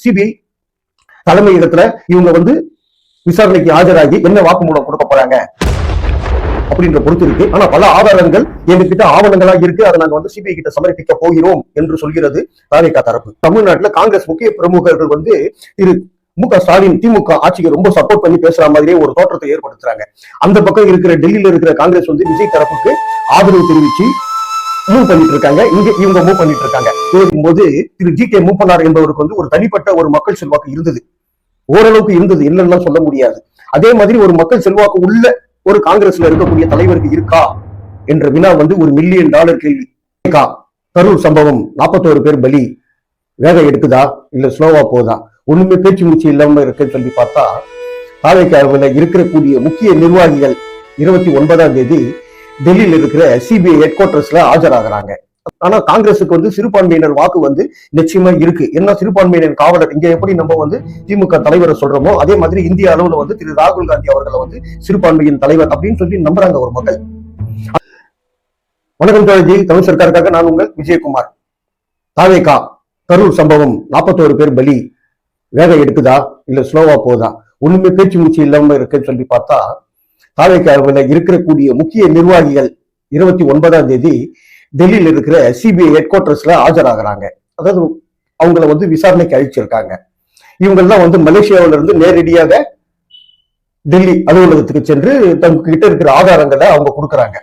CBI தலைமையிடத்துல இவங்க வந்து விசாரணைக்கு ஆஜராகி என்ன வாக்குமூலம் கொடுக்க போறாங்க அப்படின்ற பொறுத்து இருக்கு. ஆனா பல ஆதாரங்கள் எங்ககிட்ட ஆவணங்களா இருக்கு, அதை நாங்க வந்து சிபிஐ கிட்ட சமர்ப்பிக்க போகிறோம் என்று சொல்கிறது தாவேகா தரப்பு. தமிழ்நாட்டுல காங்கிரஸ் முக்கிய பிரமுகர்கள் வந்து திரு மு.க. ஸ்டாலின் திமுக ஆட்சிக்கு ரொம்ப சப்போர்ட் பண்ணி பேசுற மாதிரியே ஒரு தோற்றத்தை ஏற்படுத்துறாங்க. அந்த பக்கம் இருக்கிற டெல்லியில இருக்கிற காங்கிரஸ் வந்து விஜய் தரப்புக்கு ஆதரவு தெரிவிச்சு மூவ் பண்ணிட்டு இருக்காங்க. இங்க இவங்க மூவ் பண்ணிட்டு இருக்காங்க. போது திரு ஜி.கே. மூப்பனார் என்பவருக்கு வந்து ஒரு தனிப்பட்ட ஒரு மக்கள் செல்வாக்கு இருந்தது, ஓரளவுக்கு இருந்தது, இல்லைன்னா சொல்ல முடியாது. அதே மாதிரி ஒரு மக்கள் செல்வாக்கு உள்ள ஒரு காங்கிரஸ்ல இருக்கக்கூடிய தலைவருக்கு இருக்கா என்ற வினா வந்து ஒரு $1 மில்லியன் கேள்வி. கரூர் சம்பவம் 41 பேர் பலி, வேகம் எடுக்குதா இல்ல ஸ்லோவா போதா, ஒண்ணுமே பேச்சு மூச்சு இல்லாம இருக்குன்னு சொல்லி பார்த்தா தாவேகாவில் இருக்கக்கூடிய முக்கிய நிர்வாகிகள் 29ஆம் தேதி டெல்லியில் இருக்கிற சிபிஐ ஹெட் குவார்டர்ஸ்ல ஆஜராகிறாங்க. ஆனா காங்கிரஸுக்கு வந்து சிறுபான்மையினர் வாக்கு வந்து நிச்சயமா இருக்கு. என்ன சிறுபான்மையினர் காவலர் இங்க எப்படி நம்ம வந்து திமுக தலைவரை சொல்றோமோ அதே மாதிரி இந்திய அளவுல வந்து திரு ராகுல் காந்தி அவர்களை வந்து சிறுபான்மையின் தலைவர் அப்படின்னு சொல்லி நம்புறாங்க ஒரு மக்கள். வணக்கம் தோழி, தமிழ் சர்க்காருக்காக நான் உங்கள் விஜயகுமார். தாவேகா கரூர் சம்பவம் 41 பேர் பலி, வேகம் எடுக்குதா இல்ல ஸ்லோவா போதா, ஒண்ணுமே பேச்சு மூச்சு இல்லாம இருக்குன்னு சொல்லி பார்த்தா தாவேகாவில் இருக்கக்கூடிய முக்கிய நிர்வாகிகள் 29ஆம் தேதி டெல்லியில் இருக்கிற சிபிஐ ஹெட் குவார்டர்ஸ்ல ஆஜராகிறாங்க. அதாவது அவங்களை வந்து விசாரணைக்கு அழைச்சிருக்காங்க. இவங்கெல்லாம் வந்து மலேசியாவில இருந்து நேரடியாக டெல்லி அலுவலகத்துக்கு சென்று தங்க கிட்ட இருக்கிற ஆதாரங்களை அவங்க கொடுக்குறாங்க.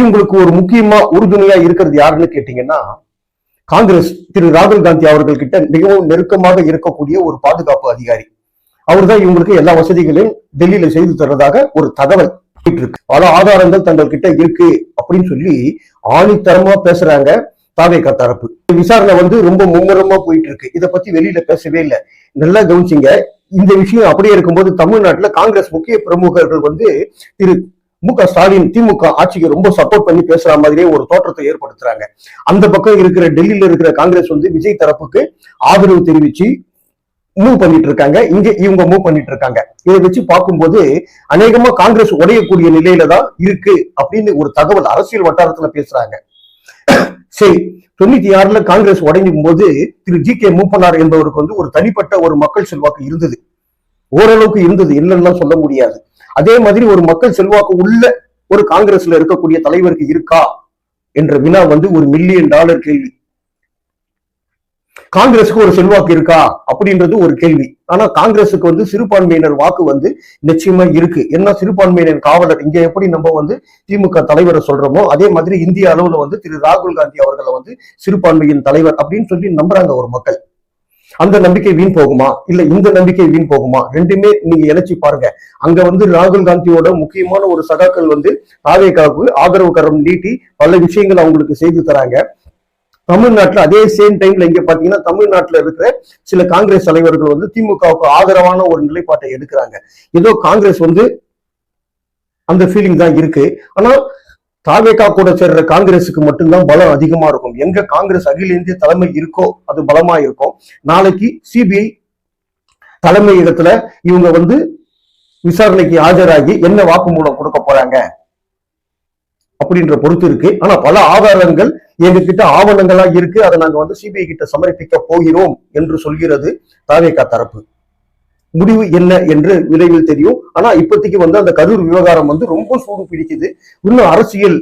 இவங்களுக்கு ஒரு முக்கியமா உறுதுணையா இருக்கிறது யாருன்னு கேட்டீங்கன்னா காங்கிரஸ் திரு ராகுல் காந்தி அவர்கள் கிட்ட மிகவும் நெருக்கமாக இருக்கக்கூடிய ஒரு பாதுகாப்பு அதிகாரி. அவர் தான் இவங்களுக்கு எல்லா வசதிகளையும் டெல்லியில செய்து தர்றதாக ஒரு தகவல் இருக்கு. பல ஆதாரங்கள் தங்கள் கிட்ட இருக்கு அப்படின்னு சொல்லி ஆணித்தரமா பேசுறாங்க தாவேகா தரப்பு. விசாரணை வந்து ரொம்ப மும்முரமா போயிட்டு இருக்கு. இதை பத்தி வெளியில பேசவே இல்லை. நல்லா கவனிச்சிங்க. இந்த விஷயம் அப்படியே இருக்கும்போது தமிழ்நாட்டுல காங்கிரஸ் முக்கிய பிரமுகர்கள் வந்து திரு மு.க. ஸ்டாலின் திமுக ஆட்சிக்கு ரொம்ப சப்போர்ட் பண்ணி பேசுற மாதிரியே ஒரு தோற்றத்தை ஏற்படுத்துறாங்க. அந்த பக்கம் இருக்கிற டெல்லியில இருக்கிற காங்கிரஸ் வந்து விஜய் தரப்புக்கு ஆதரவு தெரிவிச்சு மூவ் பண்ணிட்டு இருக்காங்க. இங்க இவங்க மூவ் பண்ணிட்டு இருக்காங்க. இதை வச்சு பார்க்கும்போது அநேகமா காங்கிரஸ் உடையக்கூடிய நிலையில தான் இருக்கு அப்படின்னு ஒரு தகவல் அரசியல் வட்டாரத்துல பேசுறாங்க. சரி, 96ல காங்கிரஸ் உடையும் போது திரு ஜி.கே. மூப்பனார் என்பவருக்கு வந்து ஒரு தனிப்பட்ட ஒரு மக்கள் செல்வாக்கு இருந்தது, ஓரளவுக்கு இருந்தது, இல்லைன்னா சொல்ல முடியாது. அதே மாதிரி ஒரு மக்கள் செல்வாக்கு உள்ள ஒரு காங்கிரஸ்ல இருக்கக்கூடிய தலைவருக்கு இருக்கா என்ற வினா வந்து ஒரு $1 மில்லியன் கேள்வி. காங்கிரஸுக்கு ஒரு செல்வாக்கு இருக்கா அப்படின்றது ஒரு கேள்வி. ஆனா காங்கிரஸுக்கு வந்து சிறுபான்மையினர் வாக்கு வந்து நிச்சயமா இருக்கு. என்ன சிறுபான்மையினர் காவலர் இங்க எப்படி நம்ம வந்து திமுக தலைவரை சொல்றோமோ அதே மாதிரி இந்திய அளவுல வந்து திரு ராகுல் காந்தி அவர்களை வந்து சிறுபான்மையின் தலைவர் அப்படின்னு சொல்லி நம்புறாங்க ஒரு மக்கள். அந்த நம்பிக்கை வீண் போகுமா இல்ல இந்த நம்பிக்கை வீண் போகுமா, ரெண்டுமே நீங்க இணைச்சு பாருங்க. அங்க வந்து ராகுல் காந்தியோட முக்கியமான ஒரு சகாக்கள் வந்து தாவேகாவுக்கு ஆதரவு கரம் நீட்டி பல விஷயங்கள் அவங்களுக்கு செய்து தராங்க. தமிழ்நாட்டுல அதே சேம் டைம்ல இங்க பாத்தீங்கன்னா தமிழ்நாட்டுல இருக்கிற சில காங்கிரஸ் தலைவர்கள் வந்து திமுகவுக்கு ஆதரவான ஒரு நிலைப்பாட்டை எடுக்கிறாங்க. ஏதோ காங்கிரஸ் வந்து அந்த ஃபீலிங் தான் இருக்கு. ஆனா தாவேகா கூட சேர்ற காங்கிரஸுக்கு மட்டும்தான் பலம் அதிகமா இருக்கும். எங்க காங்கிரஸ் அகில இந்திய தலைமை இருக்கோ அது பலமா இருக்கும். நாளைக்கு சிபிஐ தலைமையகத்துல இவங்க வந்து விசாரணைக்கு ஆஜராகி என்ன வாக்குமூலம் கொடுக்க போறாங்க அப்படின்ற பொறுத்து இருக்கு. ஆனா பல ஆதாரங்கள் எங்ககிட்ட ஆவணங்களா இருக்கு, அதை நாங்க வந்து சிபிஐ கிட்ட சமர்ப்பிக்க போகிறோம் என்று சொல்கிறது தாவேகா தரப்பு. முடிவு என்ன என்று விரைவில் தெரியும். ஆனா இப்போதைக்கு வந்து அந்த கரூர் விவகாரம் வந்து ரொம்ப சூடு பிடிக்குது. இன்னும் அரசியல்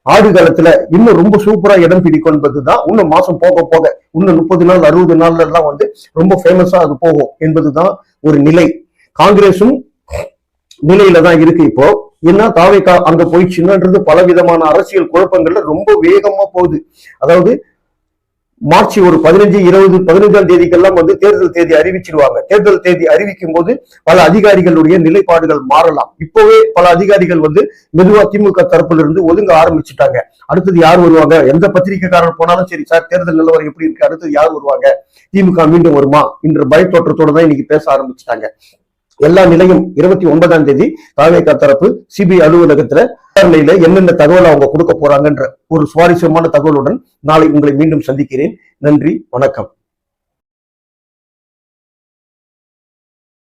ஆடுகளத்துல இன்னும் ரொம்ப சூப்பரா இடம் பிடிக்கும் என்பதுதான். இன்னும் மாசம் போக போக இன்னும் 30 நாள் 60 நாள்ல எல்லாம் வந்து ரொம்ப ஃபேமஸா அது போகும் என்பதுதான் ஒரு நிலை. காங்கிரஸும் நிலையில தான் இருக்கு இப்போ. என்ன தாவேகா அங்க போயிடுச்சுன்றது பல விதமான அரசியல் குழப்பங்கள்ல ரொம்ப வேகமா போகுது. அதாவது மார்ச் ஒரு 15, 20, 15ஆம் தேதிக்கெல்லாம் வந்து தேர்தல் தேதி அறிவிச்சிருவாங்க. தேர்தல் தேதி அறிவிக்கும் போது பல அதிகாரிகளுடைய நிலைப்பாடுகள் மாறலாம். இப்பவே பல அதிகாரிகள் வந்து மெதுவா திமுக தரப்புல இருந்து ஒதுங்க ஆரம்பிச்சுட்டாங்க. அடுத்தது யார் வருவாங்க, எந்த பத்திரிகைக்காரர் போனாலும் சரி சார் தேர்தல் நிலவரம் எப்படி இருக்கு, அடுத்தது யார் வருவாங்க, திமுக மீண்டும் வருமா என்ற பயத்தோற்றத்தோட தான் இன்னைக்கு பேச ஆரம்பிச்சுட்டாங்க. எல்லா நிலையும் 29ஆம் தேதி தாவேகா தரப்பு சிபிஐ அலுவலகத்துல விசாரணையில என்னென்ன தகவல் அவங்க கொடுக்க போறாங்கன்ற ஒரு சுவாரஸ்யமான தகவலுடன் நாளை உங்களை மீண்டும் சந்திக்கிறேன். நன்றி, வணக்கம்.